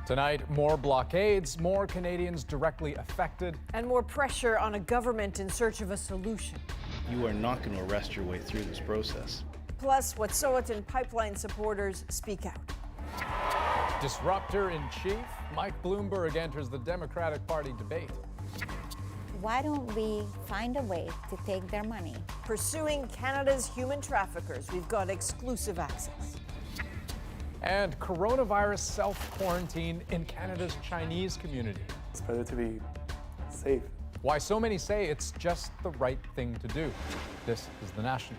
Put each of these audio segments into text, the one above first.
Tonight, more blockades, more Canadians directly affected, and more pressure on a government in search of a solution. You are not going to arrest your way through this process. Plus, Wet'suwet'en pipeline supporters speak out. Disruptor in chief, Mike Bloomberg enters the Democratic Party debate. Why don't we find a way to take their money? Pursuing Canada's human traffickers, we've got exclusive access. And coronavirus self-quarantine in Canada's Chinese community. It's better to be safe. Why so many say it's just the right thing to do. This is The National.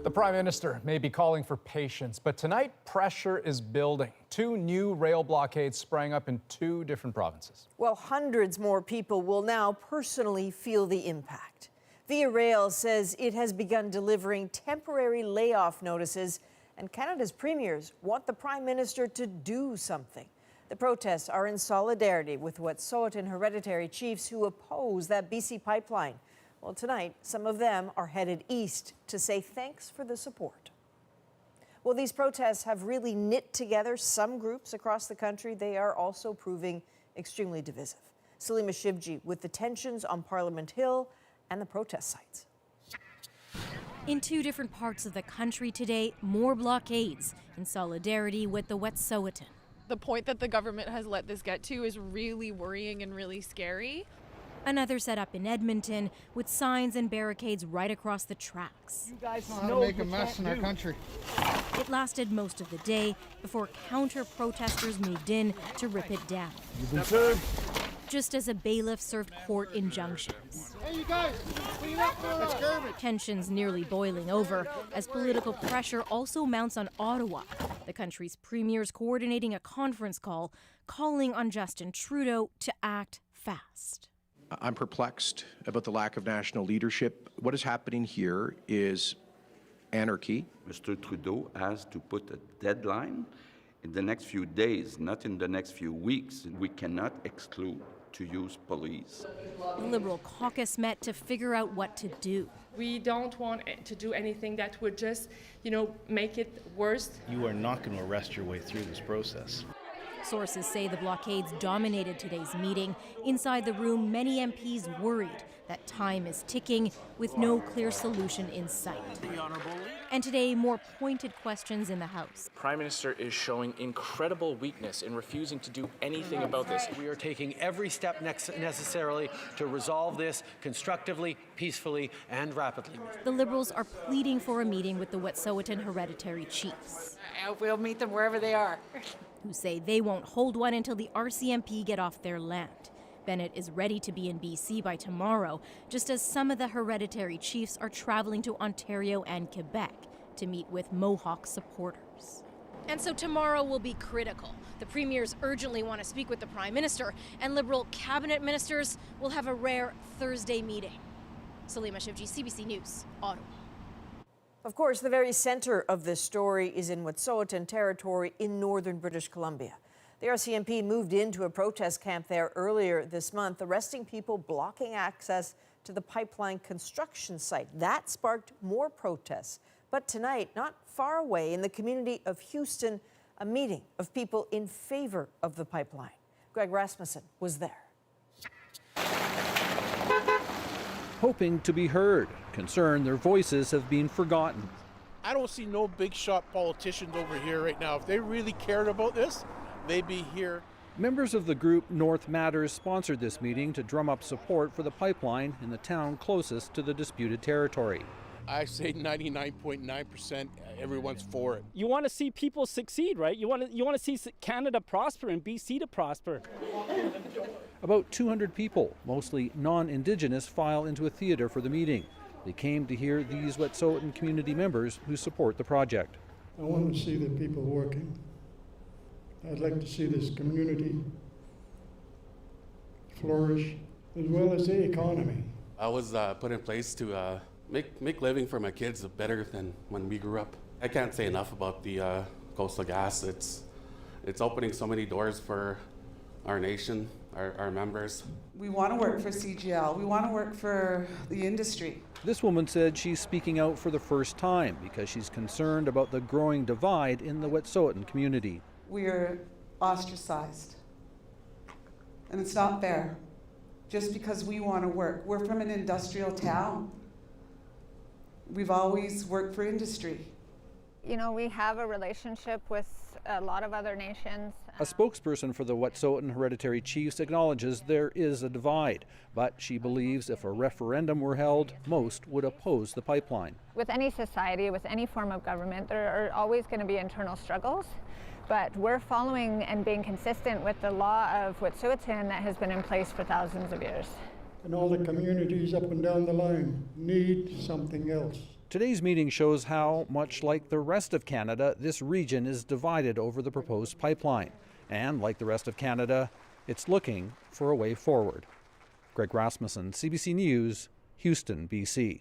The Prime Minister may be calling for patience, but tonight pressure is building. 2 new rail blockades sprang up in 2 different provinces. Well, hundreds more people will now personally feel the impact. Via Rail says it has begun delivering temporary layoff notices, and Canada's premiers want the Prime Minister to do something. The protests are in solidarity with Wet'suwet'en hereditary chiefs who oppose that BC pipeline. Well, tonight, some of them are headed east to say thanks for the support. Well, these protests have really knit together some groups across the country. They are also proving extremely divisive. Salima Shivji with the tensions on Parliament Hill and the protest sites. In 2 different parts of the country today, more blockades in solidarity with the Wet'suwet'en. The point that the government has let this get to is really worrying and really scary. Another set up in Edmonton with signs and barricades right across the tracks. You guys know how to make a mess in our country. It lasted most of the day before counter-protesters moved in to rip it down. You've been served. Just as a bailiff served court injunctions. Hey, you guys, clean up. That's garbage. Tensions nearly boiling over as political pressure also mounts on Ottawa. The country's premiers coordinating a conference call calling on Justin Trudeau to act fast. I'm perplexed about the lack of national leadership. What is happening here is anarchy. Mr. Trudeau has to put a deadline in the next few days, not in the next few weeks. We cannot exclude to use police. The Liberal caucus met to figure out what to do. We don't want to do anything that would just, make it worse. You are not going to arrest your way through this process. Sources say the blockades dominated today's meeting. Inside the room, many MPs worried that time is ticking with no clear solution in sight. And today, more pointed questions in the House. The Prime Minister is showing incredible weakness in refusing to do anything about this. We are taking every step necessarily to resolve this constructively, peacefully, and rapidly. The Liberals are pleading for a meeting with the Wet'suwet'en hereditary chiefs. We'll meet them wherever they are. Who say they won't hold one until the RCMP get off their land. Bennett is ready to be in BC by tomorrow, just as some of the hereditary chiefs are traveling to Ontario and Quebec to meet with Mohawk supporters. And so tomorrow will be critical. The premiers urgently want to speak with the Prime Minister, and Liberal cabinet ministers will have a rare Thursday meeting. Salima Shivji, CBC News, Ottawa. Of course, the very center of this story is in Wet'suwet'en territory in northern British Columbia. The RCMP moved into a protest camp there earlier this month, arresting people blocking access to the pipeline construction site. That sparked more protests. But tonight, not far away in the community of Houston, a meeting of people in favor of the pipeline. Greg Rasmussen was there. Hoping to be heard, concerned their voices have been forgotten. I don't see no big shot politicians over here right now. If they really cared about this, they'd be here. Members of the group North Matters sponsored this meeting to drum up support for the pipeline in the town closest to the disputed territory. I say 99.9% everyone's for it. You want to see people succeed, right? You want to see Canada prosper and BC to prosper. About 200 people, mostly non-Indigenous, file into a theatre for the meeting. They came to hear these Wet'suwet'en community members who support the project. I want to see the people working. I'd like to see this community flourish, as well as the economy. I was put in place to make living for my kids better than when we grew up. I can't say enough about the Coastal Gas. It's opening so many doors for our nation. our members. We want to work for CGL. We want to work for the industry. This woman said she's speaking out for the first time because she's concerned about the growing divide in the Wet'suwet'en community. We're ostracized. And it's not fair. Just because we want to work. We're from an industrial town. We've always worked for industry. You know, we have a relationship with a lot of other nations. A spokesperson for the Wet'suwet'en Hereditary Chiefs acknowledges there is a divide, but she believes if a referendum were held, most would oppose the pipeline. With any society, with any form of government, there are always going to be internal struggles, but we're following and being consistent with the law of Wet'suwet'en that has been in place for thousands of years. And all the communities up and down the line need something else. Today's meeting shows how, much like the rest of Canada, this region is divided over the proposed pipeline. And like the rest of Canada, it's looking for a way forward. Greg Rasmussen, CBC News, Houston, BC.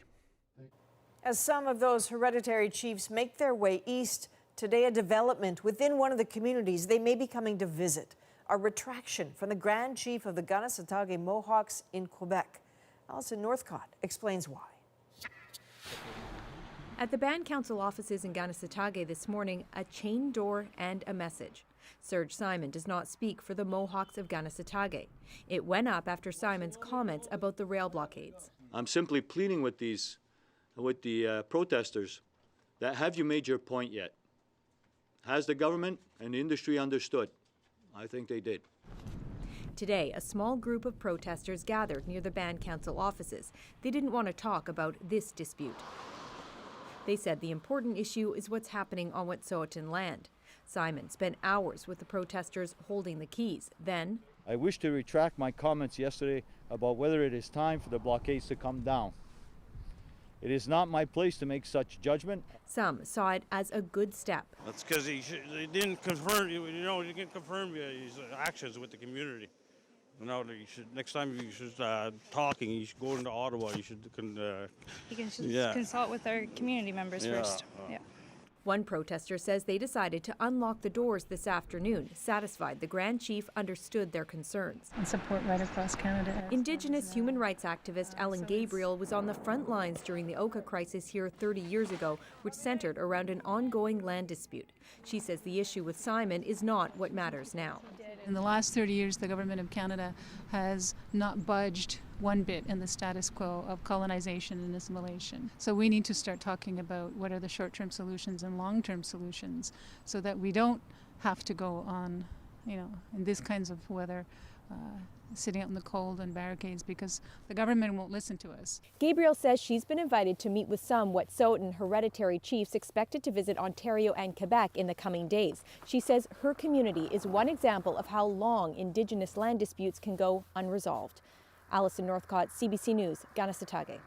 As some of those hereditary chiefs make their way east, today a development within one of the communities they may be coming to visit. A retraction from the Grand Chief of the Kanesatake Mohawks in Quebec. Alison Northcott explains why. At the Band Council offices in Kanesatake this morning, a chain door and a message. Serge Simon does not speak for the Mohawks of Kanesatake. It went up after Simon's comments about the rail blockades. I'm simply pleading with the protesters that have you made your point yet? Has the government and the industry understood? I think they did. Today, a small group of protesters gathered near the Band Council offices. They didn't want to talk about this dispute. They said the important issue is what's happening on Wet'suwet'en land. Simon spent hours with the protesters holding the keys. Then, I wish to retract my comments yesterday about whether it is time for the blockades to come down. It is not my place to make such judgment. Some saw it as a good step. That's because he didn't confirm, he didn't confirm his actions with the community. Next time you should talking, you should go into Ottawa. You should consult with our community members first. Yeah. One protester says they decided to unlock the doors this afternoon, satisfied the Grand Chief understood their concerns. And support right across Canada. Indigenous human rights activist Ellen Gabriel was on the front lines during the Oka crisis here 30 years ago, which centered around an ongoing land dispute. She says the issue with Simon is not what matters now. In the last 30 years, the Government of Canada has not budged one bit in the status quo of colonization and assimilation. So we need to start talking about what are the short-term solutions and long-term solutions so that we don't have to go on, in these kinds of weather, sitting out in the cold and barricades because the government won't listen to us. Gabriel says she's been invited to meet with some Wet'suwet'en hereditary chiefs expected to visit Ontario and Quebec in the coming days. She says her community is one example of how long Indigenous land disputes can go unresolved. Alison Northcott, CBC News, Kanesatake.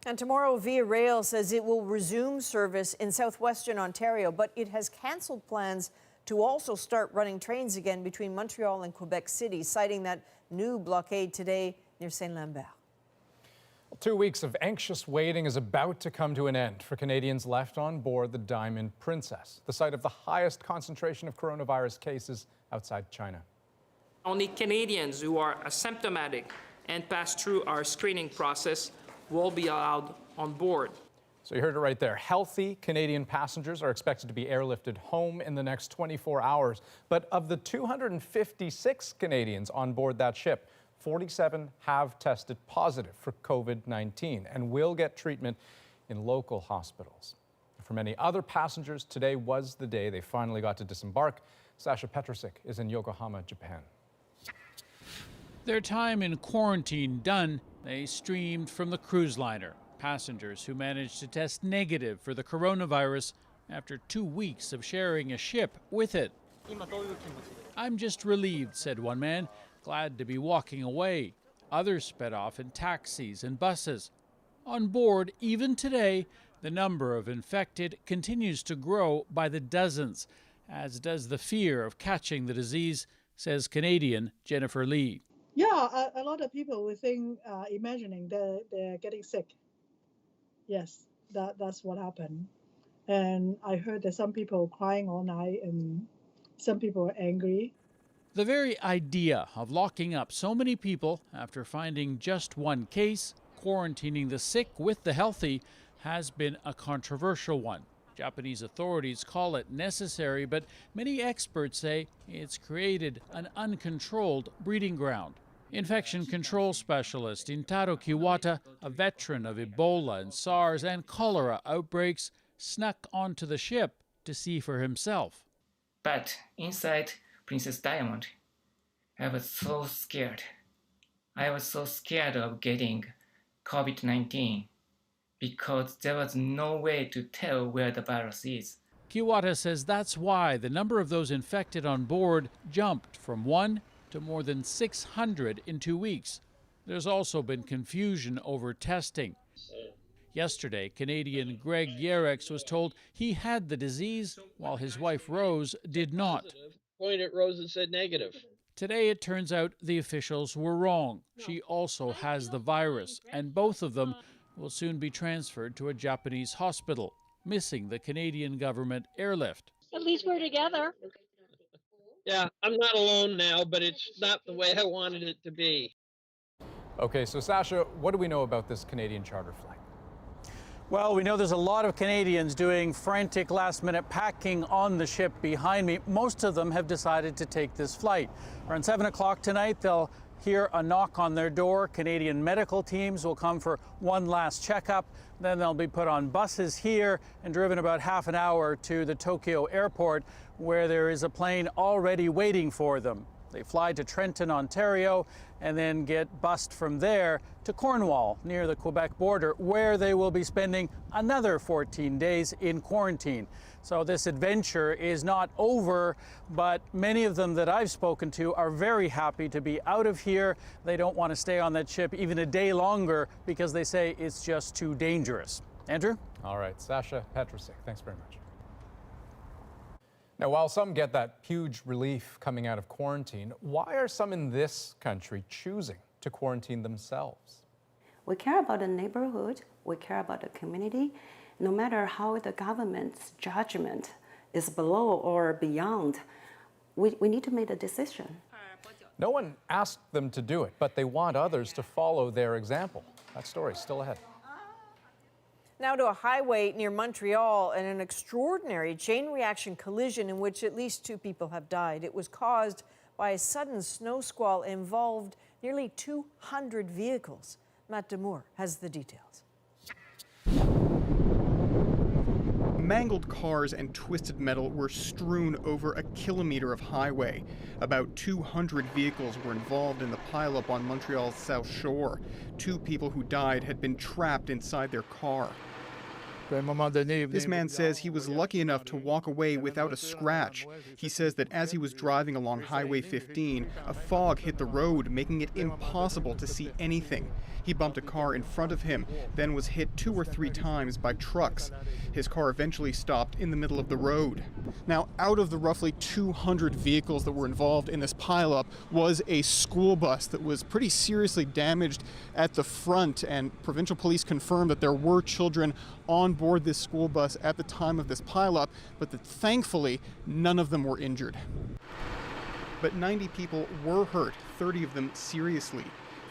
And tomorrow, Via Rail says it will resume service in southwestern Ontario, but it has cancelled plans to also start running trains again between Montreal and Quebec City, citing that new blockade today near Saint-Lambert. 2 weeks of anxious waiting is about to come to an end for Canadians left on board the Diamond Princess, the site of the highest concentration of coronavirus cases outside China. Only Canadians who are asymptomatic and pass through our screening process will be allowed on board. So you heard it right there. Healthy Canadian passengers are expected to be airlifted home in the next 24 hours. But of the 256 Canadians on board that ship, 47 have tested positive for COVID-19 and will get treatment in local hospitals. For many other passengers, today was the day they finally got to disembark. Sasha Petrosic is in Yokohama, Japan. Their time in quarantine done, they streamed from the cruise liner. Passengers who managed to test negative for the coronavirus after 2 weeks of sharing a ship with it. I'm just relieved, said one man, glad to be walking away. Others sped off in taxis and buses. On board, even today, the number of infected continues to grow by the dozens, as does the fear of catching the disease, says Canadian Jennifer Lee. Yeah, a lot of people will think, imagining they're getting sick. Yes, that's what happened. And I heard that some people crying all night and some people are angry. The very idea of locking up so many people after finding just one case, quarantining the sick with the healthy, has been a controversial one. Japanese authorities call it necessary, but many experts say it's created an uncontrolled breeding ground. Infection control specialist Intaro Kiwata, a veteran of Ebola and SARS and cholera outbreaks, snuck onto the ship to see for himself. But inside Princess Diamond, I was so scared. I was so scared of getting COVID-19 because there was no way to tell where the virus is. Kiwata says that's why the number of those infected on board jumped from 1 to more than 600 in 2 weeks. There's also been confusion over testing. Yesterday, Canadian Greg Yerex was told he had the disease while his wife Rose did not. Pointed at Rose and said negative. Today it turns out the officials were wrong. She also has the virus, and both of them will soon be transferred to a Japanese hospital, missing the Canadian government airlift. At least we're together. Yeah, I'm not alone now, but it's not the way I wanted it to be. Okay, so Sasha, what do we know about this Canadian charter flight? Well, we know there's a lot of Canadians doing frantic last-minute packing on the ship behind me. Most of them have decided to take this flight. Around 7 o'clock tonight, they'll hear a knock on their door. Canadian medical teams will come for one last checkup. Then they'll be put on buses here and driven about half an hour to the Tokyo airport, where there is a plane already waiting for them. They fly to Trenton, Ontario, and then get bussed from there to Cornwall, near the Quebec border, where they will be spending another 14 days in quarantine. So this adventure is not over, but many of them that I've spoken to are very happy to be out of here. They don't want to stay on that ship even a day longer because they say it's just too dangerous. Andrew? All right, Sasha Petrusik, thanks very much. Now, while some get that huge relief coming out of quarantine, why are some in this country choosing to quarantine themselves? We care about the neighborhood, we care about the community. No matter how the government's judgment is below or beyond, we need to make a decision. No one asked them to do it, but they want others to follow their example. That story's still ahead. Now to a highway near Montreal and an extraordinary chain reaction collision in which at least 2 people have died. It was caused by a sudden snow squall involved nearly 200 vehicles. Matt Demour has the details. Mangled cars and twisted metal were strewn over a kilometer of highway. About 200 vehicles were involved in the pileup on Montreal's South Shore. 2 people who died had been trapped inside their car. This man says he was lucky enough to walk away without a scratch. He says that as he was driving along Highway 15, a fog hit the road, making it impossible to see anything. He bumped a car in front of him, then was hit 2 or 3 times by trucks. His car eventually stopped in the middle of the road. Now, out of the roughly 200 vehicles that were involved in this pileup was a school bus that was pretty seriously damaged at the front, and provincial police confirmed that there were children on board this school bus at the time of this pileup, but that thankfully none of them were injured. But 90 people were hurt, 30 of them seriously.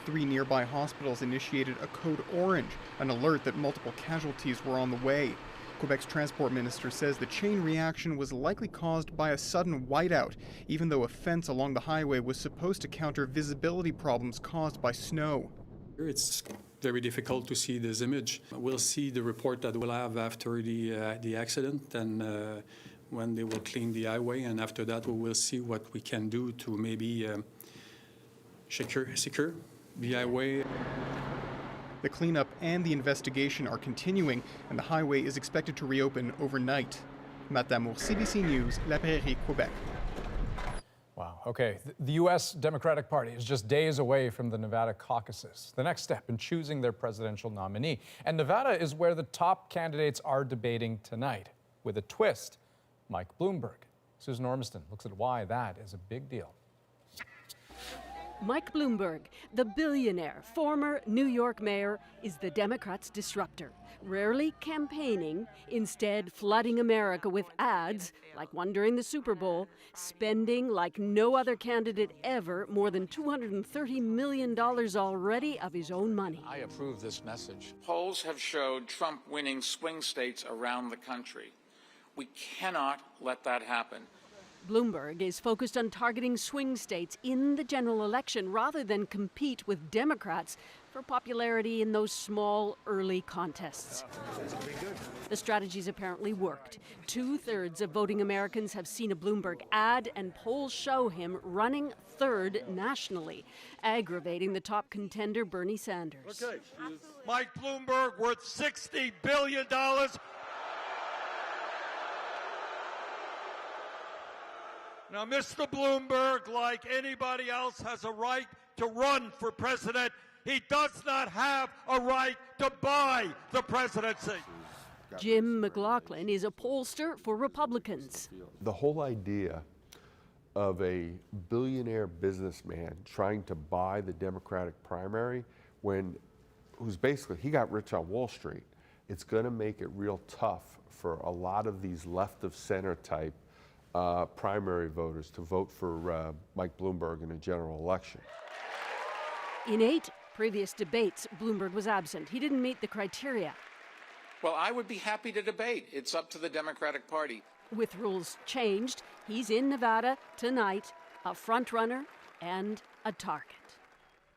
3 nearby hospitals initiated a code orange, an alert that multiple casualties were on the way. Quebec's transport minister says the chain reaction was likely caused by a sudden whiteout, even though a fence along the highway was supposed to counter visibility problems caused by snow. It's very difficult to see this image. We'll see the report that we'll have after the accident and when they will clean the highway, and after that we will see what we can do to maybe secure the highway. The cleanup and the investigation are continuing, and the highway is expected to reopen overnight. Matt Damour, CBC News, La Prairie, Quebec. Wow, okay. The U.S. Democratic Party is just days away from the Nevada caucuses, the next step in choosing their presidential nominee. And Nevada is where the top candidates are debating tonight, with a twist. Mike Bloomberg. Susan Ormiston looks at why that is a big deal. Mike Bloomberg, the billionaire, former New York mayor, is the Democrats' disruptor. rarely campaigning, instead flooding America with ads, like one during the Super Bowl, spending like no other candidate ever, more than $230 million already of his own money. I approve this message. Polls have showed Trump winning swing states around the country. We cannot let that happen. Bloomberg is focused on targeting swing states in the general election rather than compete with Democrats for popularity in those small, early contests. The strategy's apparently worked. 2/3 of voting Americans have seen a Bloomberg ad, and polls show him running third nationally, aggravating the top contender, Bernie Sanders. Okay. Mike Bloomberg worth $60 billion. Now, Mr. Bloomberg, like anybody else, has a right to run for president. He does not have a right to buy the presidency. Jim McLaughlin is a pollster for Republicans. The whole idea of a billionaire businessman trying to buy the Democratic primary he got rich on Wall Street, it's going to make it real tough for a lot of these left of center type primary voters to vote for Mike Bloomberg in a general election. In 8 previous debates, Bloomberg was absent. He didn't meet the criteria. Well, I would be happy to debate. It's up to the Democratic Party. With rules changed, he's in Nevada tonight, a front-runner and a target.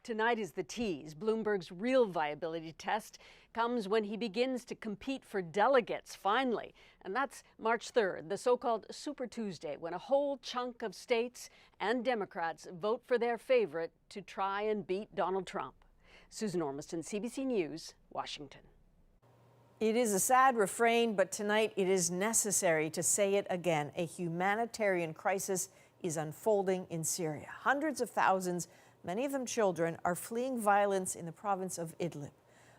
Tonight is the tease. Bloomberg's real viability test comes when he begins to compete for delegates, finally. And that's March 3rd, the so-called Super Tuesday, when a whole chunk of states and Democrats vote for their favorite to try and beat Donald Trump. Susan Ormiston, CBC News, Washington. It is a sad refrain, but tonight it is necessary to say it again. A humanitarian crisis is unfolding in Syria. Hundreds of thousands, many of them children, are fleeing violence in the province of Idlib.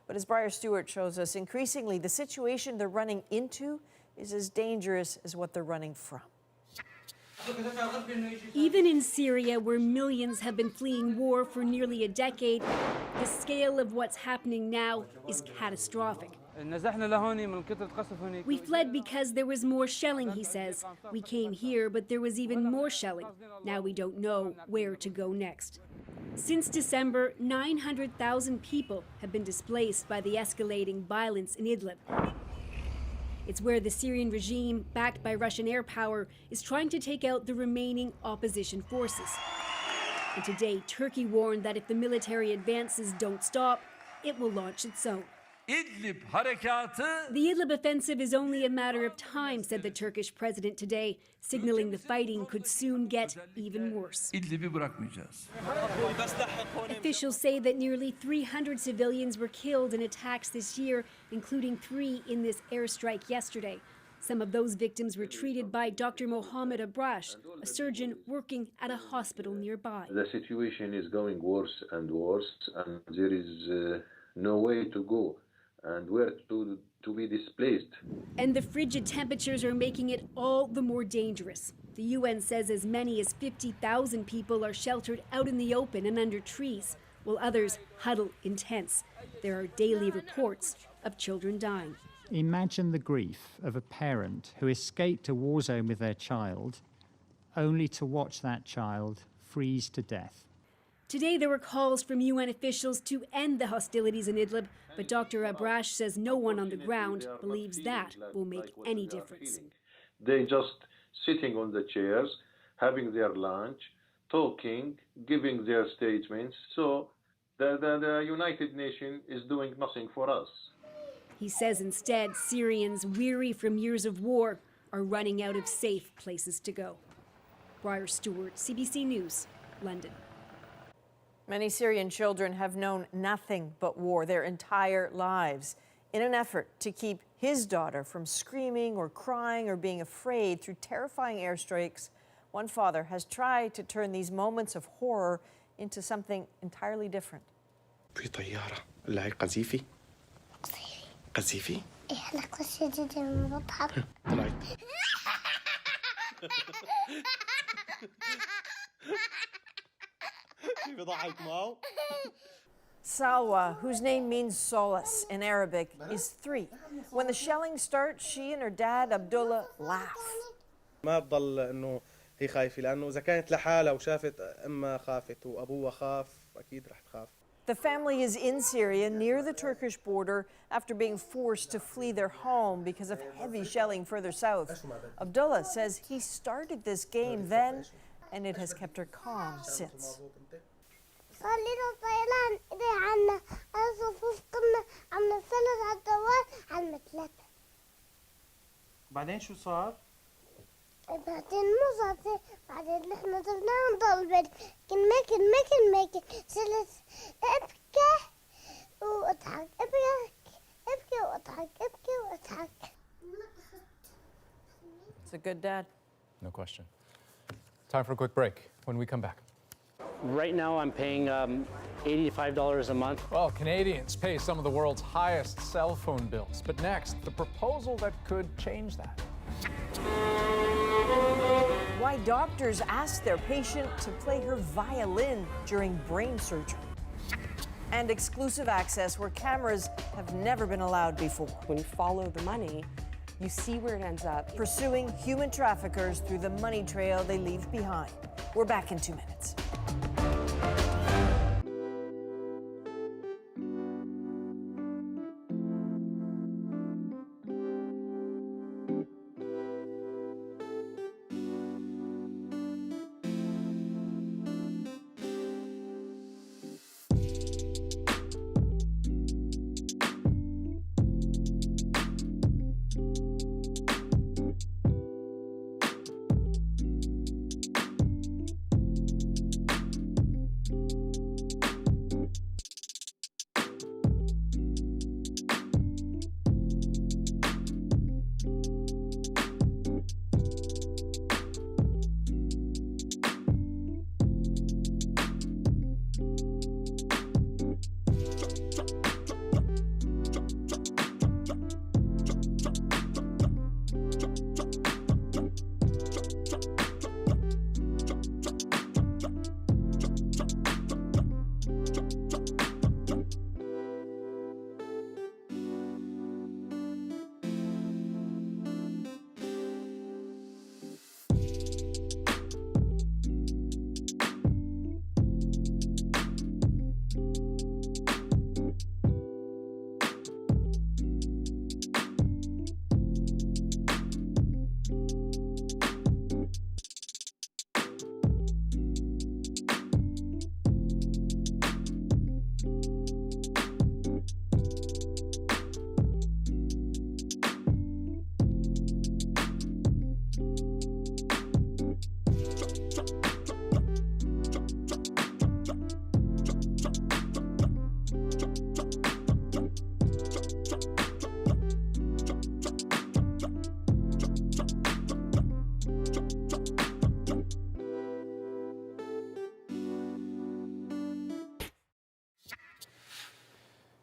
But as Briar Stewart shows us, increasingly the situation they're running into is as dangerous as what they're running from. Even in Syria, where millions have been fleeing war for nearly a decade, the scale of what's happening now is catastrophic. We fled because there was more shelling, he says. We came here, but there was even more shelling. Now we don't know where to go next. Since December, 900,000 people have been displaced by the escalating violence in Idlib. It's where the Syrian regime, backed by Russian air power, is trying to take out the remaining opposition forces. And today, Turkey warned that if the military advances don't stop, it will launch its own. The Idlib offensive is only a matter of time, said the Turkish president today, signaling the fighting could soon get even worse. Officials say that nearly 300 civilians were killed in attacks this year, including 3 in this airstrike yesterday. Some of those victims were treated by Dr. Mohammed Abrash, a surgeon working at a hospital nearby. The situation is going worse and worse, and there is no way to go and where to be displaced. And the frigid temperatures are making it all the more dangerous. The UN says as many as 50,000 people are sheltered out in the open and under trees, while others huddle in tents. There are daily reports of children dying. Imagine the grief of a parent who escaped a war zone with their child, only to watch that child freeze to death. Today there were calls from UN officials to end the hostilities in Idlib, but Dr. Abrash says no one on the ground believes that will make any difference. They just sitting on the chairs, having their lunch, talking, giving their statements. So the United Nations is doing nothing for us. He says instead Syrians weary from years of war are running out of safe places to go. Briar Stewart, CBC News, London. Many Syrian children have known nothing but war their entire lives. In an effort to keep his daughter from screaming or crying or being afraid through terrifying airstrikes, one father has tried to turn these moments of horror into something entirely different. في طيارة اللي هي قذيفي قذيفي احنا كل جديد بضحك طلعت بضحك معه. Salwa, whose name means solace in Arabic, is 3. When the shelling starts, she and her dad, Abdullah, laugh. ما بضل انه هي خايفه لانه اذا كانت لحالها وشافت امها خافت وابوها خاف اكيد رح تخاف. The family is in Syria near the Turkish border after being forced to flee their home because of heavy shelling further south. Abdullah says he started this game then, and it has kept her calm since. بعدين شو صار؟ بعدين مو صار بعدين نحن صرنا نضل كلمة صرت ابكي واضحك ابكي واضحك ابكي واضحك. It's a good dad. No question. Time for a quick break. When we come back. Right now I'm paying $85 a month. Well, Canadians pay some of the world's highest cell phone bills. But next, the proposal that could change that. Why doctors ask their patient to play her violin during brain surgery. And exclusive access where cameras have never been allowed before. When you follow the money, you see where it ends up. Pursuing human traffickers through the money trail they leave behind. We're back in 2 minutes.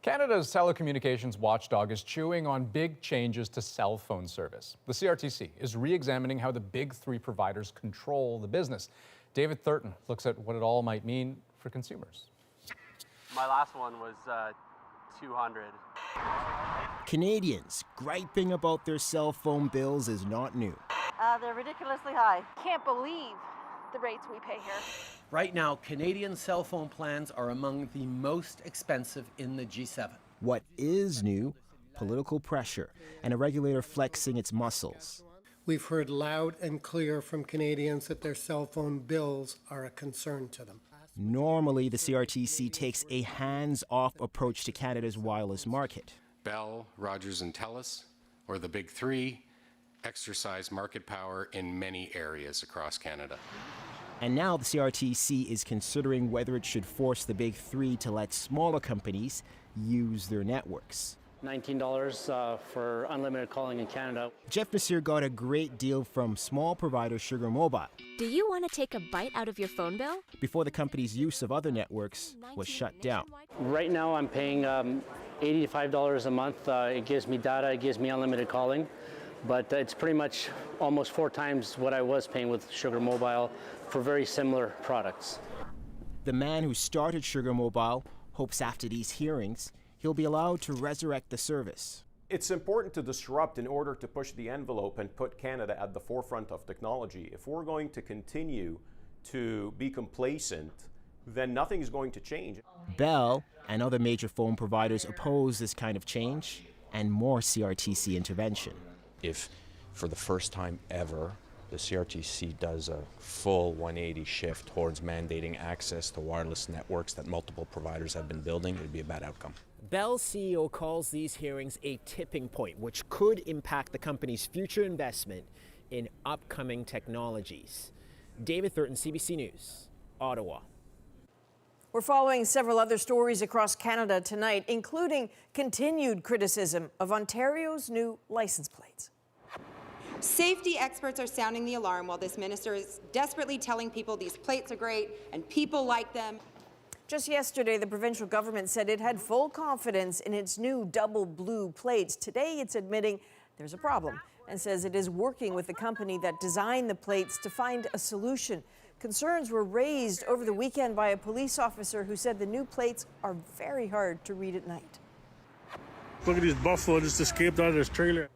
Canada's telecommunications watchdog is chewing on big changes to cell phone service. The CRTC is re-examining how the big 3 providers control the business. David Thurton looks at what it all might mean for consumers. My last one was $200. Canadians griping about their cell phone bills is not new. They're ridiculously high. Can't believe the rates we pay here. Right now, Canadian cell phone plans are among the most expensive in the G7. What is new? Political pressure and a regulator flexing its muscles. We've heard loud and clear from Canadians that their cell phone bills are a concern to them. Normally, the CRTC takes a hands-off approach to Canada's wireless market. Bell, Rogers and Telus, or the big 3, exercise market power in many areas across Canada. And now the CRTC is considering whether it should force the big 3 to let smaller companies use their networks. $19 for unlimited calling in Canada. Jeff Nasir got a great deal from small provider Sugar Mobile Do you want to take a bite out of your phone bill? before the company's use of other networks was shut down. Right now I'm paying $85 a month. It gives me data, it gives me unlimited calling, but it's pretty much almost 4 times what I was paying with Sugar Mobile for very similar products. The man who started Sugar Mobile hopes after these hearings he'll be allowed to resurrect the service. It's important to disrupt in order to push the envelope and put Canada at the forefront of technology. If we're going to continue to be complacent, then nothing is going to change. Bell and other major phone providers oppose this kind of change and more CRTC intervention. If for the first time ever the CRTC does a full 180 shift towards mandating access to wireless networks that multiple providers have been building, it would be a bad outcome. Bell's CEO calls these hearings a tipping point, which could impact the company's future investment in upcoming technologies. David Thurton, CBC News, Ottawa. We're following several other stories across Canada tonight, including continued criticism of Ontario's new license plates. Safety experts are sounding the alarm while this minister is desperately telling people these plates are great and people like them. Just yesterday, the provincial government said it had full confidence in its new double blue plates. Today, it's admitting there's a problem and says it is working with the company that designed the plates to find a solution. Concerns were raised over the weekend by a police officer who said the new plates are very hard to read at night. Look at these buffalo just escaped out of this trailer.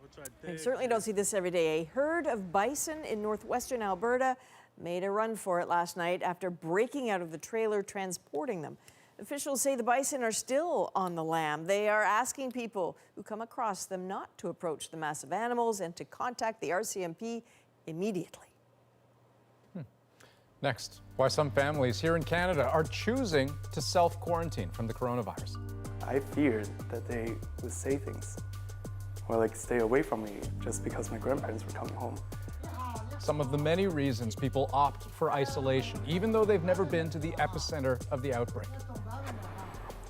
You certainly don't see this every day. A herd of bison in northwestern Alberta made a run for it last night after breaking out of the trailer transporting them. Officials say the bison are still on the lam. They are asking people who come across them not to approach the massive animals and to contact the RCMP immediately. Next, why some families here in Canada are choosing to self-quarantine from the coronavirus. I feared that they would say things or like stay away from me just because my grandparents were coming home. Some of the many reasons people opt for isolation, even though they've never been to the epicenter of the outbreak.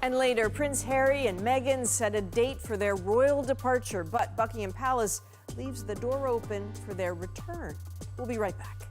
And later, Prince Harry and Meghan set a date for their royal departure, but Buckingham Palace leaves the door open for their return. We'll be right back.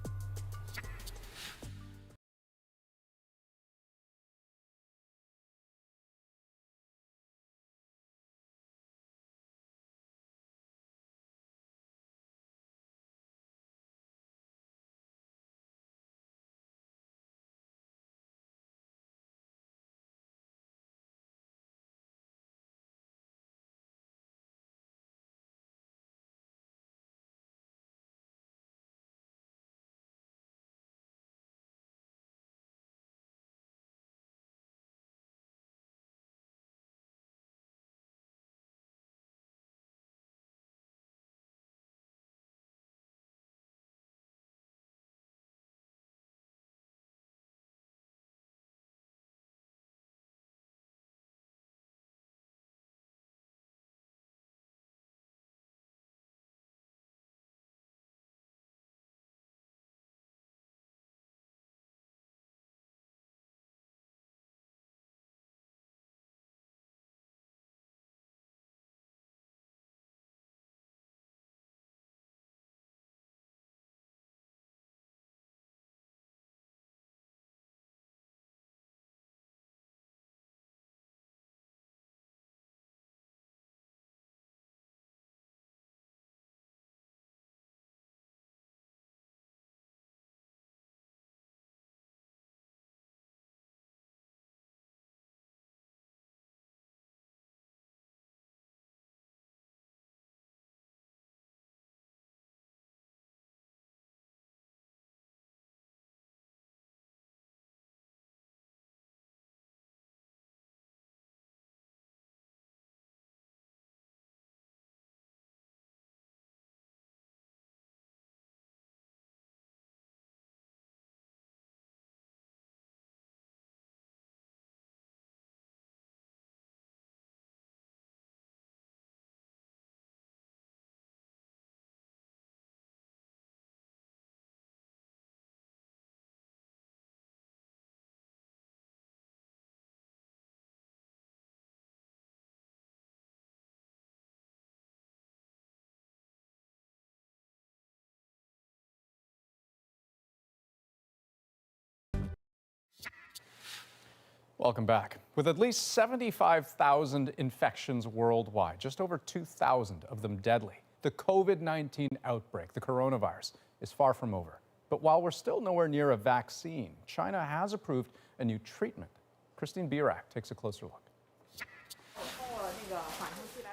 Welcome back. With at least 75,000 infections worldwide, just over 2,000 of them deadly, the COVID-19 outbreak, the coronavirus, is far from over. But while we're still nowhere near a vaccine, China has approved a new treatment. Christine Birak takes a closer look.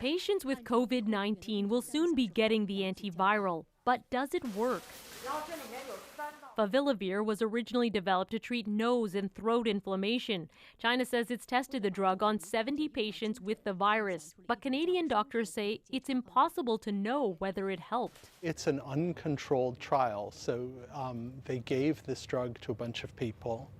Patients with COVID-19 will soon be getting the antiviral, but does it work? Favilavir was originally developed to treat nose and throat inflammation. China says it's tested the drug on 70 patients with the virus, but Canadian doctors say it's impossible to know whether it helped. It's an uncontrolled trial, so they gave this drug to a bunch of people.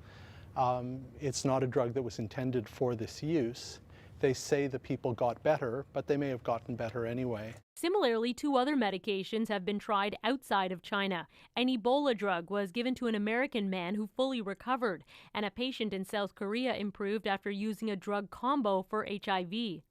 It's not a drug that was intended for this use. They say the people got better, but they may have gotten better anyway. Similarly, 2 other medications have been tried outside of China. An Ebola drug was given to an American man who fully recovered, and a patient in South Korea improved after using a drug combo for HIV.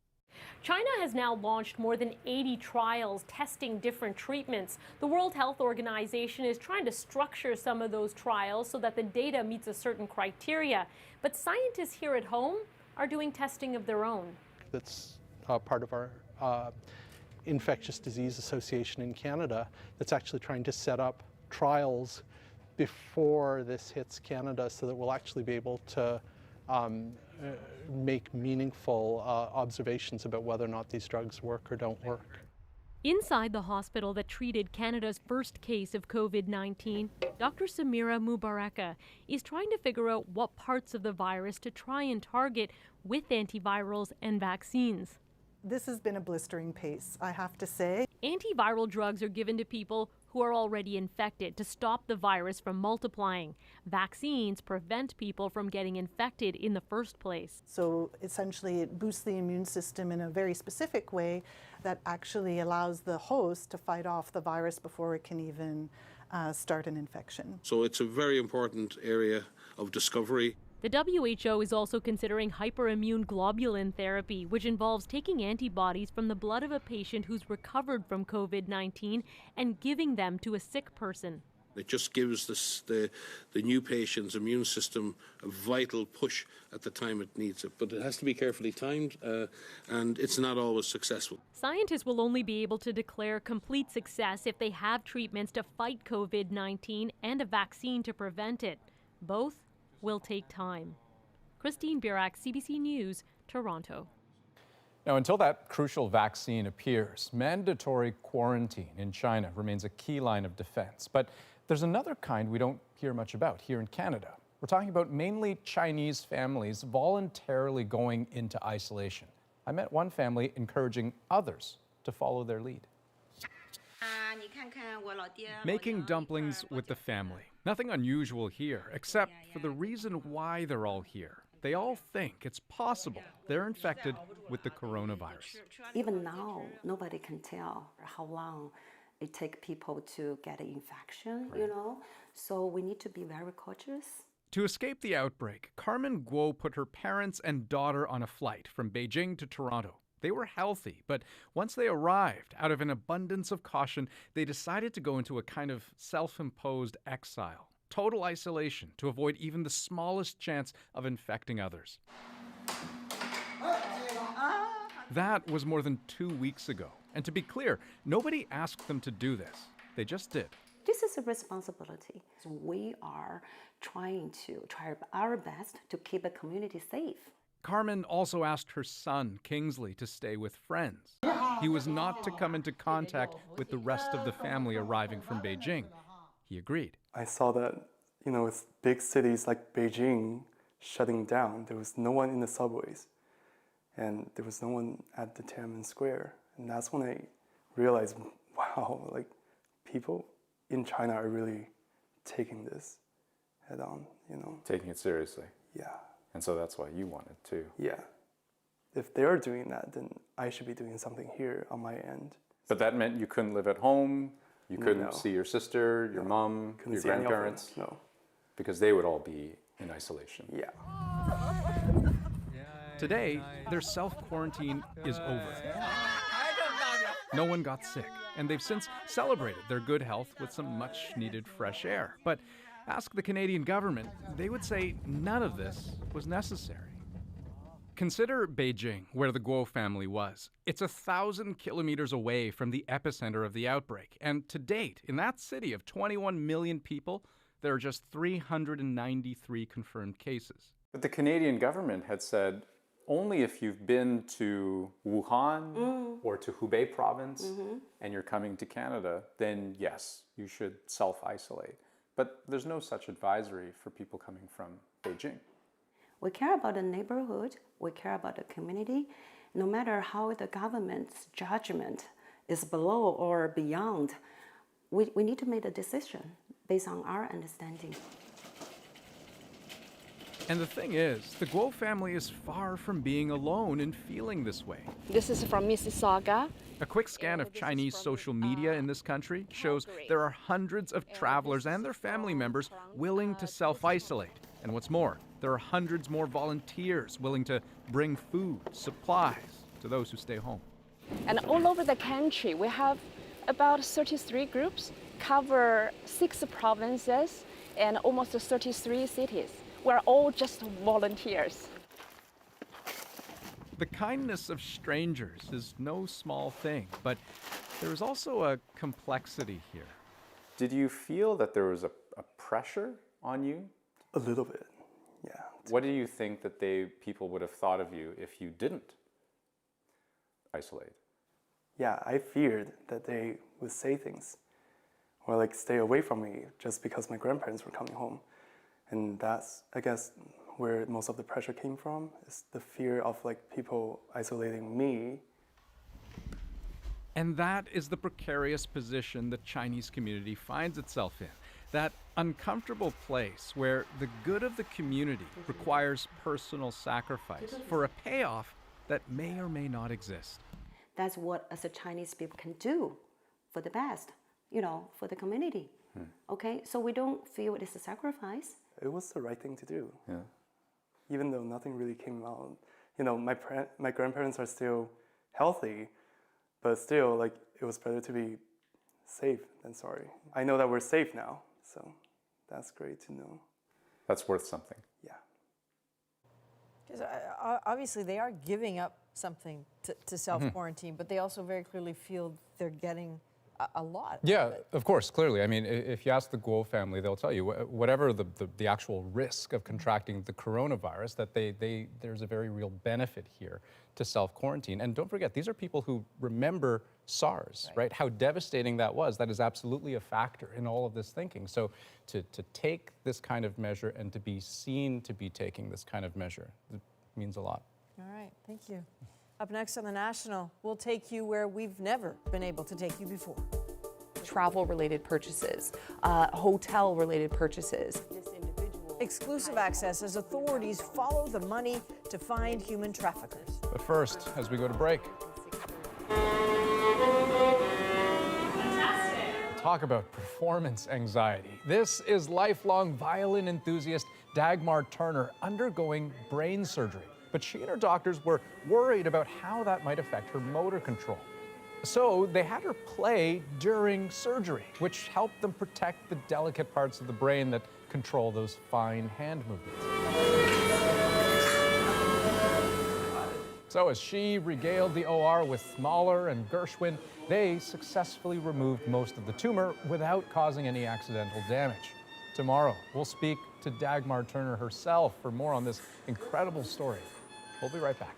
China has now launched more than 80 trials testing different treatments. The World Health Organization is trying to structure some of those trials so that the data meets a certain criteria. But scientists here at home are doing testing of their own. That's part of our Infectious Disease Association in Canada that's actually trying to set up trials before this hits Canada so that we'll actually be able to make meaningful observations about whether or not these drugs work or don't work. Inside the hospital that treated Canada's first case of COVID-19, Dr. Samira Mubaraka is trying to figure out what parts of the virus to try and target with antivirals and vaccines. This has been a blistering pace, I have to say. Antiviral drugs are given to people who are already infected to stop the virus from multiplying. Vaccines prevent people from getting infected in the first place. So essentially it boosts the immune system in a very specific way that actually allows the host to fight off the virus before it can even start an infection. So it's a very important area of discovery. The WHO is also considering hyperimmune globulin therapy, which involves taking antibodies from the blood of a patient who's recovered from COVID-19 and giving them to a sick person. It just gives the new patient's immune system a vital push at the time it needs it. But it has to be carefully timed, and it's not always successful. Scientists will only be able to declare complete success if they have treatments to fight COVID-19 and a vaccine to prevent it. Both will take time. Christine Birak, CBC News, Toronto. Now, until that crucial vaccine appears, mandatory quarantine in China remains a key line of defense. But there's another kind we don't hear much about here in Canada. We're talking about mainly Chinese families voluntarily going into isolation. I met one family encouraging others to follow their lead. Making dumplings with the family. Nothing unusual here, except for the reason why they're all here. They all think it's possible they're infected with the coronavirus. Even now, nobody can tell how long it takes people to get an infection, you know? So we need to be very cautious. To escape the outbreak, Carmen Guo put her parents and daughter on a flight from Beijing to Toronto. They were healthy, but once they arrived, out of an abundance of caution, they decided to go into a kind of self-imposed exile, total isolation, to avoid even the smallest chance of infecting others. That was more than 2 weeks ago. And to be clear, nobody asked them to do this. They just did. This is a responsibility. We are try our best to keep the community safe. Carmen also asked her son, Kingsley, to stay with friends. He was not to come into contact with the rest of the family arriving from Beijing. He agreed. I saw that, with big cities like Beijing shutting down, there was no one in the subways, and there was no one at the Tiananmen Square. And that's when I realized, wow, people in China are really taking this head on, Taking it seriously. Yeah. And so that's why you wanted to. Yeah. If they're doing that, then I should be doing something here on my end. But that meant you couldn't live at home, you couldn't see your sister, your mom, your grandparents? No. Because they would all be in isolation. Yeah. Today, their self-quarantine is over. No one got sick, and they've since celebrated their good health with some much-needed fresh air. But ask the Canadian government, they would say none of this was necessary. Consider Beijing, where the Guo family was. It's 1,000 kilometers away from the epicenter of the outbreak. And to date, in that city of 21 million people, there are just 393 confirmed cases. But the Canadian government had said only if you've been to Wuhan or to Hubei province and you're coming to Canada, then yes, you should self-isolate. But there's no such advisory for people coming from Beijing. We care about the neighborhood, we care about the community, no matter how the government's judgment is below or beyond, we need to make a decision based on our understanding. And the thing is, the Guo family is far from being alone in feeling this way. This is from Mississauga. A quick scan of Chinese social media in this country shows there are hundreds of travelers and their family members willing to self-isolate. And what's more, there are hundreds more volunteers willing to bring food, supplies to those who stay home. And all over the country, we have about 33 groups, cover 6 provinces and almost 33 cities. We're all just volunteers. The kindness of strangers is no small thing, but there is also a complexity here. Did you feel that there was a pressure on you? A little bit, yeah. What do you think that people would have thought of you if you didn't isolate? Yeah, I feared that they would say things or like stay away from me just because my grandparents were coming home. And that's, I guess, where most of the pressure came from, is the fear of like people isolating me. And that is the precarious position the Chinese community finds itself in. That uncomfortable place where the good of the community requires personal sacrifice for a payoff that may or may not exist. That's what as a Chinese people can do for the best, for the community. Okay, so we don't feel it is a sacrifice. It was the right thing to do. Yeah. Even though nothing really came out. My grandparents are still healthy, but still, like, it was better to be safe than sorry. I know that we're safe now, so that's great to know. That's worth something. Yeah. Because obviously they are giving up something to self-quarantine, but they also very clearly feel they're getting a lot. Yeah, of course, clearly. I mean, if you ask the Guo family, they'll tell you whatever the actual risk of contracting the coronavirus, that there's a very real benefit here to self-quarantine. And don't forget, these are people who remember SARS, right? How devastating that was. That is absolutely a factor in all of this thinking. So to take this kind of measure and to be seen to be taking this kind of measure, it means a lot. All right, thank you. Up next on The National, we'll take you where we've never been able to take you before. Travel-related purchases, hotel-related purchases. Exclusive access as authorities follow the money to find human traffickers. But first, as we go to break. Talk about performance anxiety. This is lifelong violin enthusiast Dagmar Turner undergoing brain surgery. But she and her doctors were worried about how that might affect her motor control. So they had her play during surgery, which helped them protect the delicate parts of the brain that control those fine hand movements. So as she regaled the OR with Mahler and Gershwin, they successfully removed most of the tumor without causing any accidental damage. Tomorrow, we'll speak to Dagmar Turner herself for more on this incredible story. We'll be right back.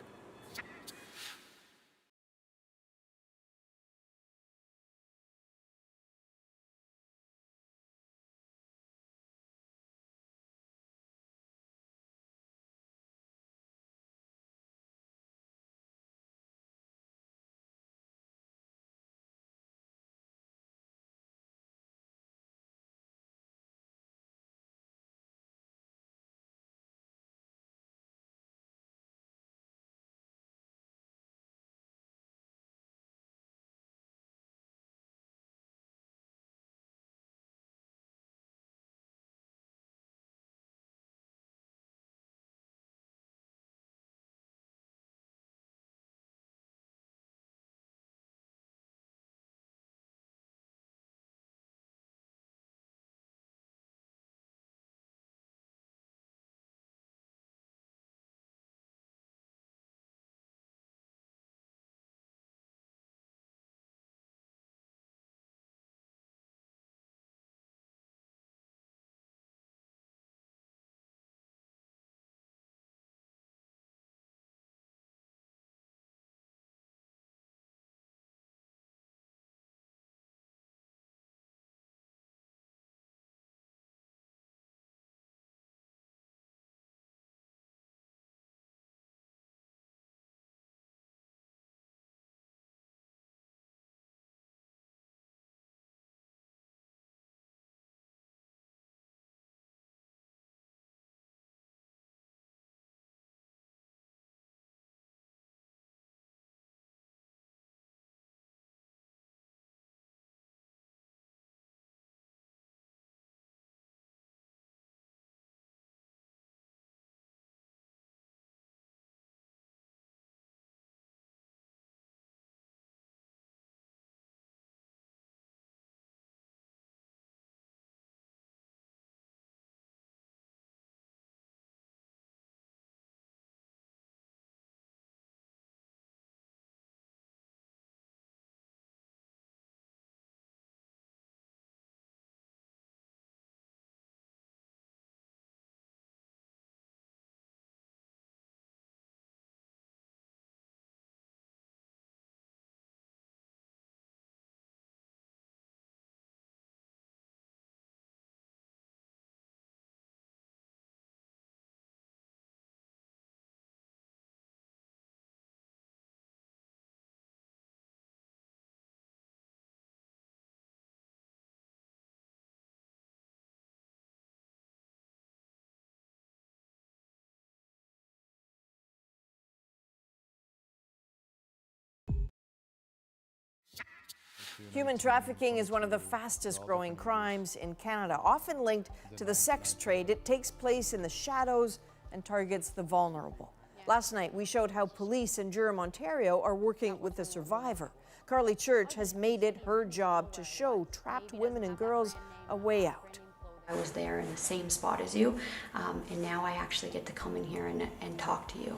Human trafficking is one of the fastest growing crimes in Canada, often linked to the sex trade. It takes place in the shadows and targets the vulnerable. Last night, we showed how police in Durham, Ontario are working with the survivor. Carly Church has made it her job to show trapped women and girls a way out. I was there in the same spot as you, and now I actually get to come in here and talk to you.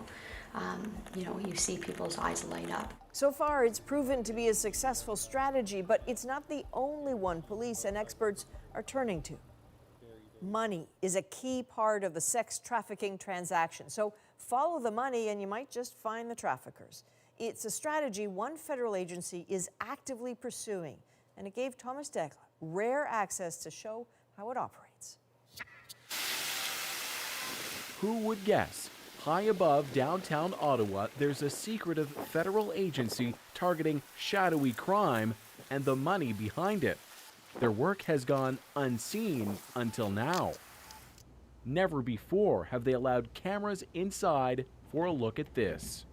You know, you see people's eyes light up. So far, it's proven to be a successful strategy, but it's not the only one police and experts are turning to. Money is a key part of the sex trafficking transaction, so follow the money and you might just find the traffickers. It's a strategy one federal agency is actively pursuing, and it gave Thomas Degla rare access to show how it operates. Who would guess? High above downtown Ottawa, there's a secretive federal agency targeting shadowy crime and the money behind it. Their work has gone unseen until now. Never before have they allowed cameras inside for a look at this.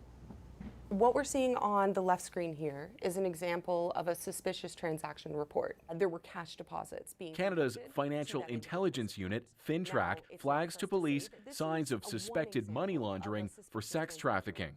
What we're seeing on the left screen here is an example of a suspicious transaction report. There were cash deposits being Canada's Financial Intelligence Unit, FinTrack, flags to police signs of suspected money laundering for sex trafficking.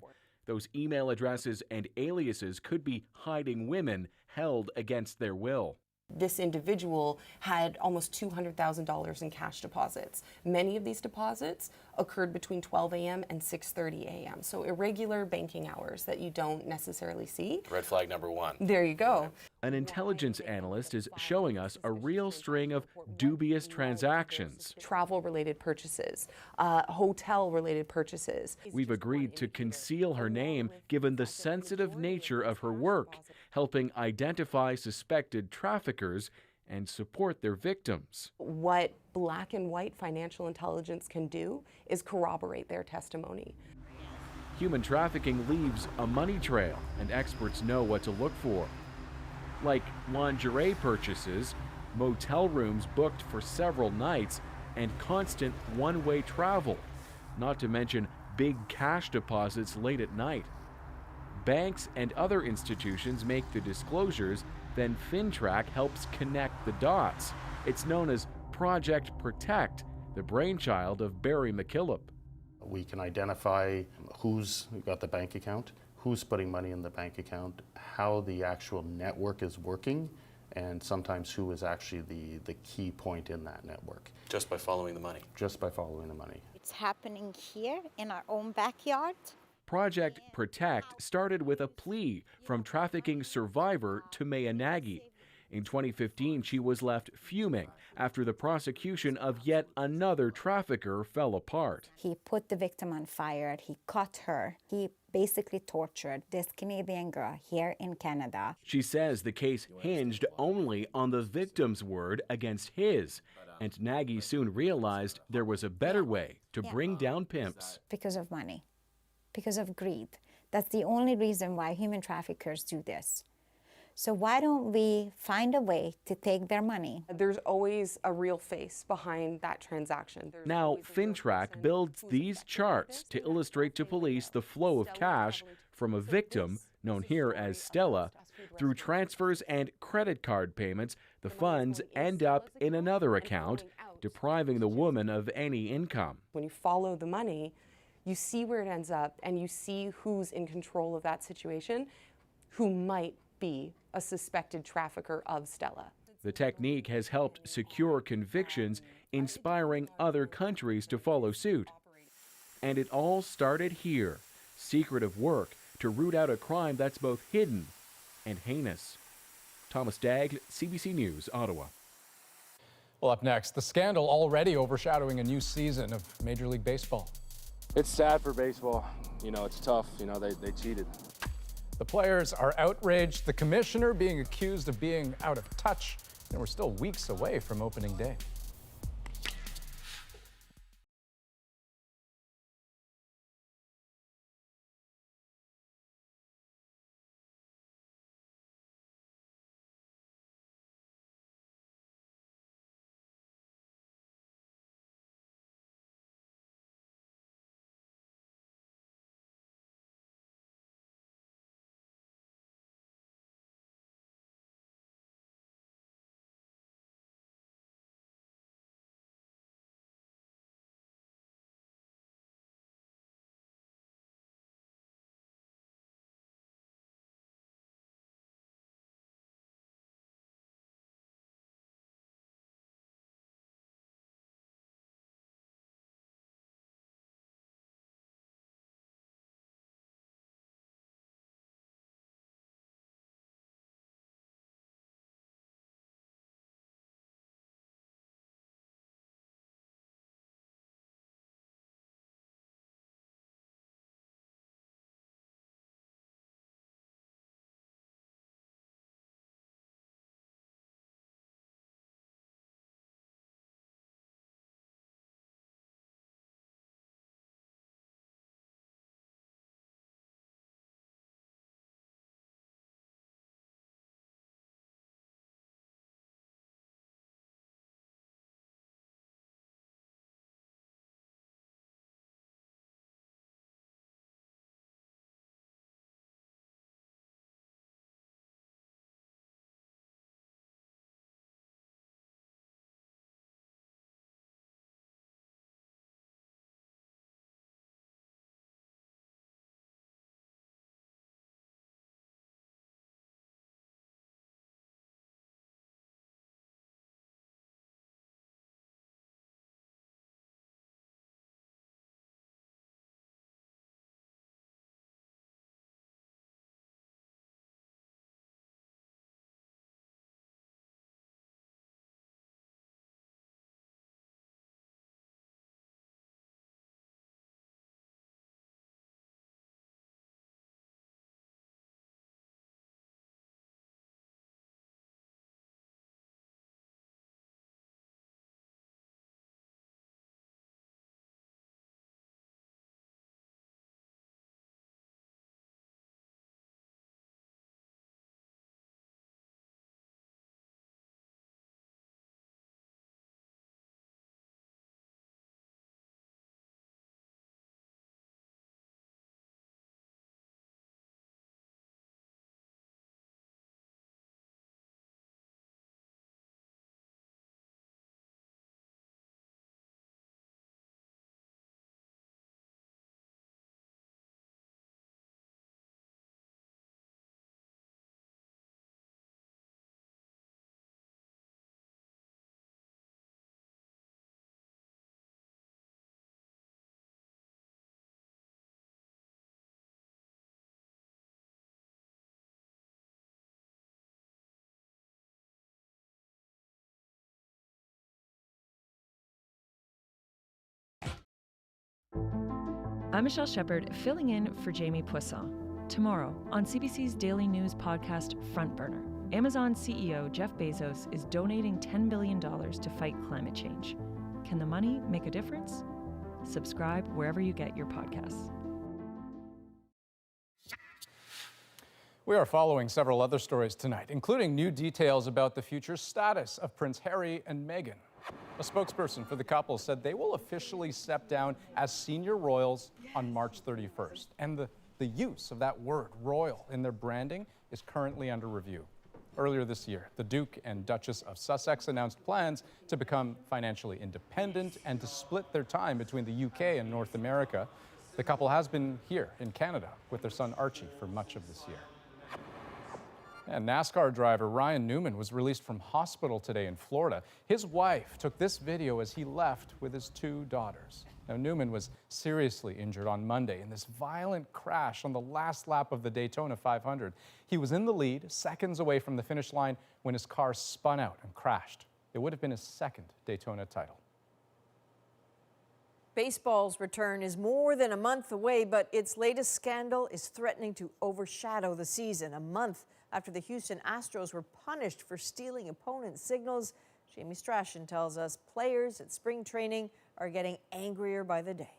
Those email addresses and aliases could be hiding women held against their will. This individual had almost $200,000 in cash deposits. Many of these deposits occurred between 12 a.m. and 6:30 a.m. So irregular banking hours that you don't necessarily see. Red flag number one. There you go. An intelligence analyst is showing us a real string of dubious transactions. Travel-related purchases, hotel-related purchases. We've agreed to conceal her name given the sensitive nature of her work, helping identify suspected traffickers and support their victims. What black and white financial intelligence can do is corroborate their testimony. Human trafficking leaves a money trail, and experts know what to look for. Like lingerie purchases, motel rooms booked for several nights, and constant one-way travel, not to mention big cash deposits late at night. Banks and other institutions make the disclosures, then FinTrack helps connect the dots. It's known as Project Protect, the brainchild of Barry McKillop. We can identify who's got the bank account, who's putting money in the bank account, how the actual network is working, and sometimes who is actually the key point in that network. Just by following the money. Just by following the money. It's happening here in our own backyard. Project Protect started with a plea from trafficking survivor Tumea Nagy. In 2015, she was left fuming after the prosecution of yet another trafficker fell apart. He put the victim on fire. He caught her. He basically tortured this Canadian girl here in Canada. She says the case hinged only on the victim's word against his, and Nagy soon realized there was a better way to bring down pimps. Because of money. Because of greed. That's the only reason why human traffickers do this. So why don't we find a way to take their money? There's always a real face behind that transaction. Now, FinTrack builds these charts to illustrate to police the flow of cash from a victim, known here as Stella. Through transfers and credit card payments, the funds end up in another account, depriving the woman of any income. When you follow the money, you see where it ends up, and you see who's in control of that situation, who might be a suspected trafficker of Stella. The technique has helped secure convictions, inspiring other countries to follow suit. And it all started here, secretive work to root out a crime that's both hidden and heinous. Thomas Dagg, CBC News, Ottawa. Well, up next, the scandal already overshadowing a new season of Major League Baseball. It's sad for baseball. You know, it's tough. You know, they cheated. The players are outraged, the commissioner being accused of being out of touch, and we're still weeks away from opening day. I'm Michelle Shepard, filling in for Jamie Poisson. Tomorrow on CBC's daily news podcast Front Burner, Amazon CEO Jeff Bezos is donating $10 billion to fight climate change. Can the money make a difference? Subscribe wherever you get your podcasts. We are following several other stories tonight, including new details about the future status of Prince Harry and Meghan. A spokesperson for the couple said they will officially step down as senior royals on March 31st. And the use of that word, royal, in their branding is currently under review. Earlier this year, the Duke and Duchess of Sussex announced plans to become financially independent and to split their time between the UK and North America. The couple has been here in Canada with their son Archie for much of this year. And NASCAR driver Ryan Newman was released from hospital today in Florida. His wife took this video as he left with his 2 daughters. Now, Newman was seriously injured on Monday in this violent crash on the last lap of the Daytona 500. He was in the lead, seconds away from the finish line, when his car spun out and crashed. It would have been his 2nd Daytona title. Baseball's return is more than a month away, but its latest scandal is threatening to overshadow the season. A month after the Houston Astros were punished for stealing opponents' signals, Jamie Strachan tells us players at spring training are getting angrier by the day.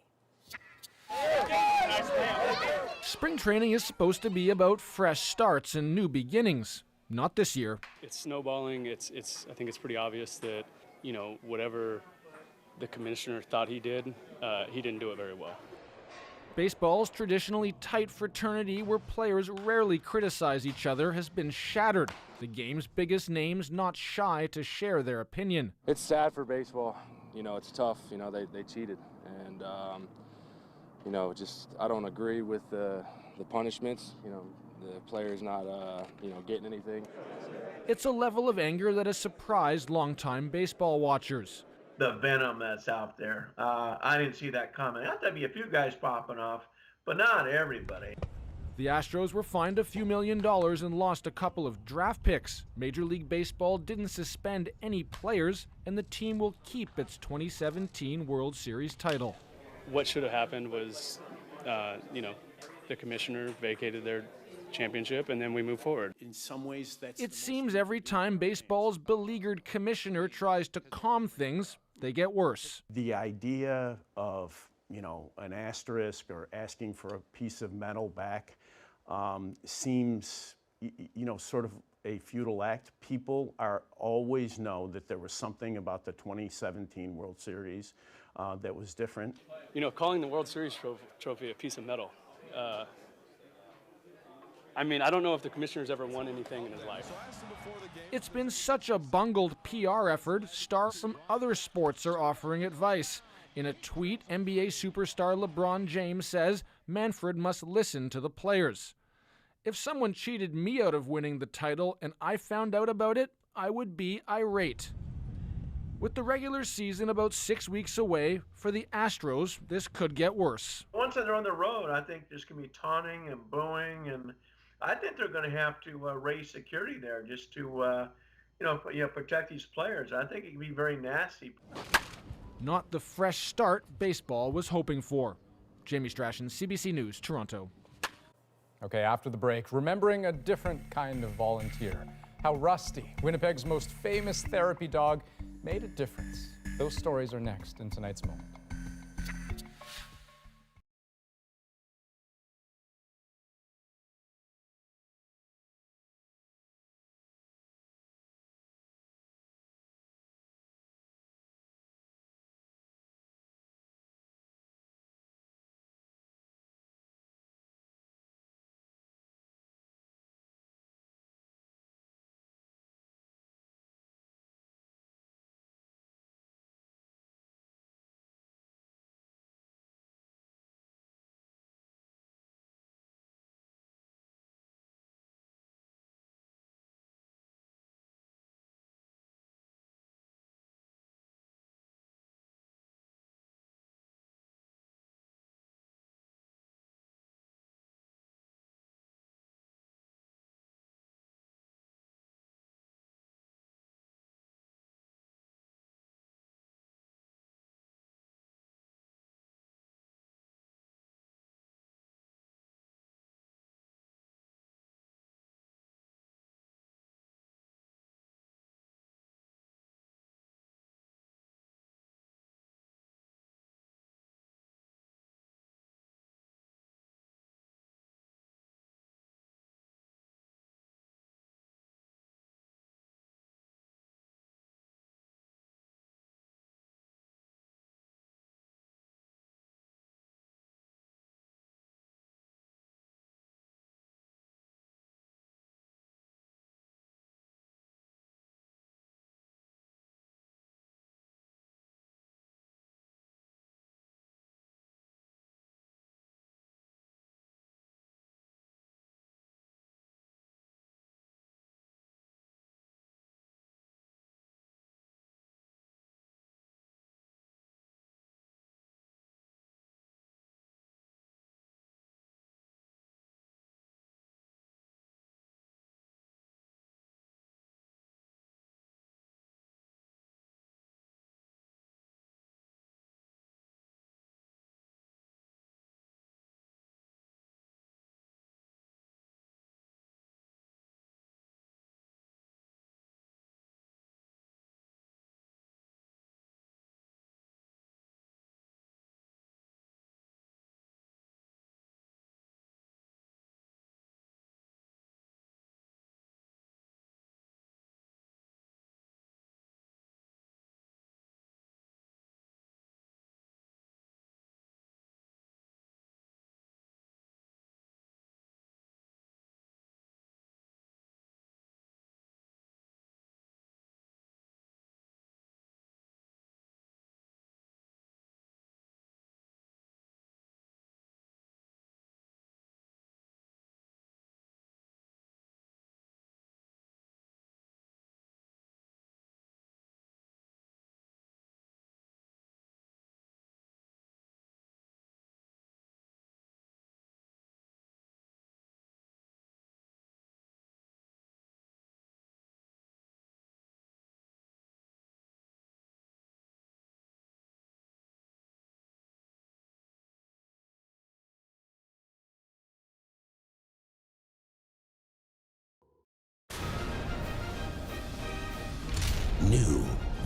Spring training is supposed to be about fresh starts and new beginnings. Not this year. It's snowballing. I think it's pretty obvious that, whatever the commissioner thought he didn't do it very well. Baseball's traditionally tight fraternity where players rarely criticize each other has been shattered. The game's biggest names not shy to share their opinion. It's sad for baseball. It's tough. They cheated. And, I don't agree with the punishments. The players not, getting anything. It's a level of anger that has surprised longtime baseball watchers. The venom that's out there. I didn't see that coming. I thought there'd be a few guys popping off, but not everybody. The Astros were fined a few $1 million and lost a couple of draft picks. Major League Baseball didn't suspend any players, and the team will keep its 2017 World Series title. What should have happened was, the commissioner vacated their championship, and then we move forward. In some ways, it seems every time baseball's beleaguered commissioner tries to calm things, they get worse. The idea of, an asterisk or asking for a piece of metal back seems, sort of a futile act. People always know that there was something about the 2017 World Series that was different. Calling the World Series trophy a piece of metal. I don't know if the commissioner's ever won anything in his life. It's been such a bungled PR effort, stars from other sports are offering advice. In a tweet, NBA superstar LeBron James says Manfred must listen to the players. If someone cheated me out of winning the title and I found out about it, I would be irate. With the regular season about 6 weeks away, for the Astros, this could get worse. Once they're on the road, I think there's going to be taunting and booing, and I think they're going to have to raise security there just to, protect these players. I think it can be very nasty. Not the fresh start baseball was hoping for. Jamie Strachan, CBC News, Toronto. Okay, after the break, remembering a different kind of volunteer. How Rusty, Winnipeg's most famous therapy dog, made a difference. Those stories are next in tonight's Moment.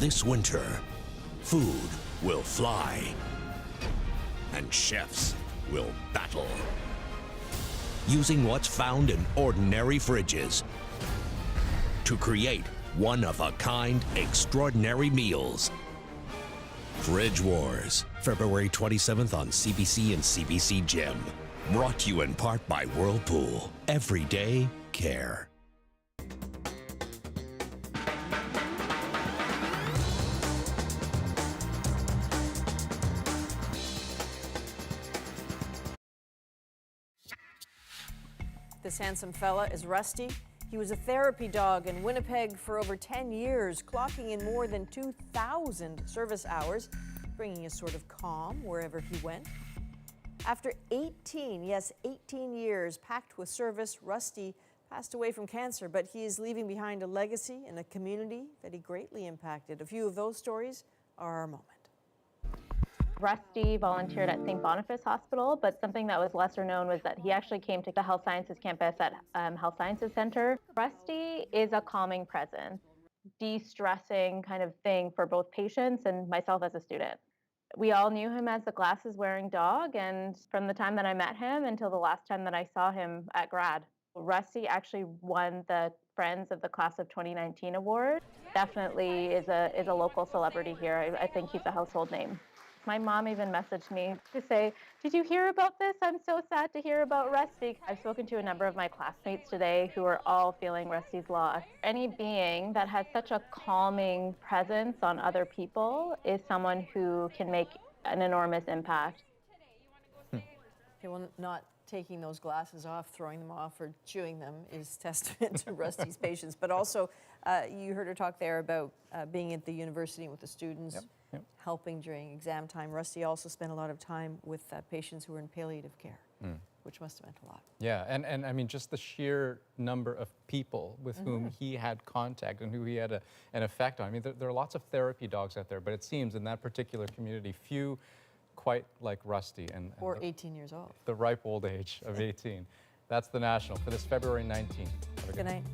This winter, food will fly, and chefs will battle. Using what's found in ordinary fridges to create one-of-a-kind, extraordinary meals. Fridge Wars, February 27th on CBC and CBC Gem. Brought to you in part by Whirlpool. Everyday care. This handsome fella is Rusty. He was a therapy dog in Winnipeg for over 10 years, clocking in more than 2,000 service hours, bringing a sort of calm wherever he went. After 18 years packed with service, Rusty passed away from cancer, but he is leaving behind a legacy in a community that he greatly impacted. A few of those stories are our moment. Rusty volunteered at St. Boniface Hospital, but something that was lesser known was that he actually came to the Health Sciences campus at Health Sciences Center. Rusty is a calming presence, de-stressing kind of thing for both patients and myself as a student. We all knew him as the glasses-wearing dog, and from the time that I met him until the last time that I saw him at grad. Rusty actually won the Friends of the Class of 2019 award. Definitely is a local celebrity here. I think he's a household name. My mom even messaged me to say, "Did you hear about this? I'm so sad to hear about Rusty." I've spoken to a number of my classmates today who are all feeling Rusty's loss. Any being that has such a calming presence on other people is someone who can make an enormous impact. Okay, well, not taking those glasses off, throwing them off, or chewing them is testament to Rusty's patience. But also, you heard her talk there about being at the university with the students. Yep. Helping during exam time. Rusty also spent a lot of time with patients who were in palliative care, which must have meant a lot. Yeah, and I mean, just the sheer number of people with whom he had contact and who he had an effect on. I mean, there are lots of therapy dogs out there, but it seems in that particular community, few quite like Rusty. Or 18 years old. The ripe old age of 18. That's the National for this February 19th. Good night.